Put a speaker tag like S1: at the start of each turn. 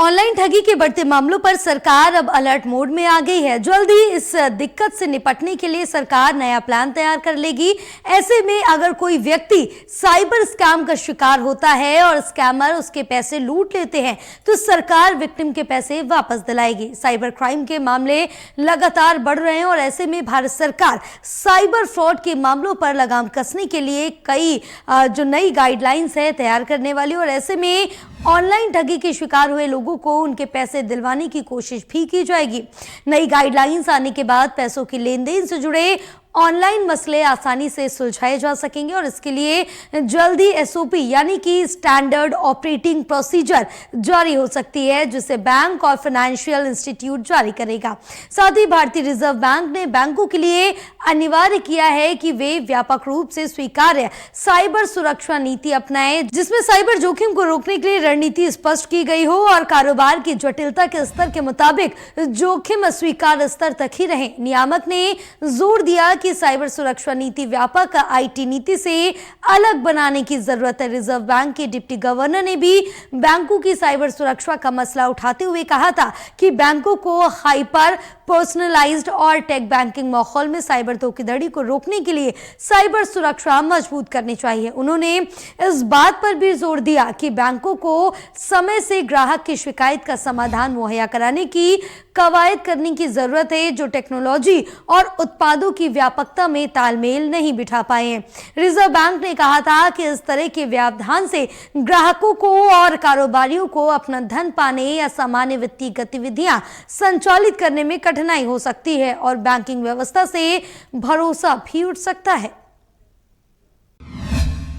S1: Online ठगी के बढ़ते मामलों पर सरकार अब अलर्ट मोड में आ गई है। जल्द ही इस दिक्कत से निपटने के लिए सरकार नया प्लान तैयार कर लेगी। ऐसे में अगर कोई व्यक्ति साइबर स्कैम का शिकार होता है और स्कैमर उसके पैसे लूट लेते हैं तो सरकार विक्टिम के पैसे वापस दिलाएगी। साइबर क्राइम के मामले लगातार बढ़ रहे हैं और ऐसे में भारत सरकार साइबर फ्रॉड के मामलों पर लगाम कसने के लिए कई जो नई गाइडलाइंस है तैयार करने वाली, और ऐसे में ऑनलाइन ठगी के शिकार हुए लोगों को उनके पैसे दिलवाने की कोशिश भी की जाएगी। नई गाइडलाइंस आने के बाद पैसों के लेन देन से जुड़े ऑनलाइन मसले आसानी से सुलझाए जा सकेंगे और इसके लिए जल्दी एसओपी यानी कि स्टैंडर्ड ऑपरेटिंग प्रोसीजर जारी हो सकती है, जिसे बैंक और फाइनेंशियल इंस्टीट्यूट जारी करेगा। साथ ही भारतीय रिजर्व बैंक ने बैंकों के लिए अनिवार्य किया है कि वे व्यापक रूप से स्वीकार्य साइबर सुरक्षा नीति अपनाएं, जिसमें साइबर जोखिम को रोकने के लिए रणनीति स्पष्ट की गई हो और कारोबार की जटिलता के स्तर के मुताबिक जोखिम स्वीकार्य स्तर तक ही रहे। नियामक ने जोर दिया कि साइबर सुरक्षा नीति व्यापक आईटी नीति से अलग बनाने की जरूरत है। रिजर्व बैंक के डिप्टी गवर्नर ने भी बैंकों की साइबर सुरक्षा का मसला उठाते हुए कहा था कि बैंकों को हाइपर पर्सनलाइज्ड और टेक बैंकिंग माहौल में साइबर धोखाधड़ी को रोकने के लिए साइबर सुरक्षा मजबूत करनी चाहिए। उन्होंने इस बात पर भी जोर दिया कि बैंकों को समय से ग्राहक की शिकायत का समाधान मुहैया कराने की कवायद करने की जरूरत है, जो टेक्नोलॉजी और उत्पादों की व्यापकता में तालमेल नहीं बिठा पाए हैं। रिजर्व बैंक ने कहा था कि इस तरह के व्यवधान से ग्राहकों को और कारोबारियों को अपना धन पाने या सामान्य वित्तीय गतिविधियां संचालित करने में कठिनाई हो सकती है और बैंकिंग व्यवस्था से भरोसा भी उठ सकता है।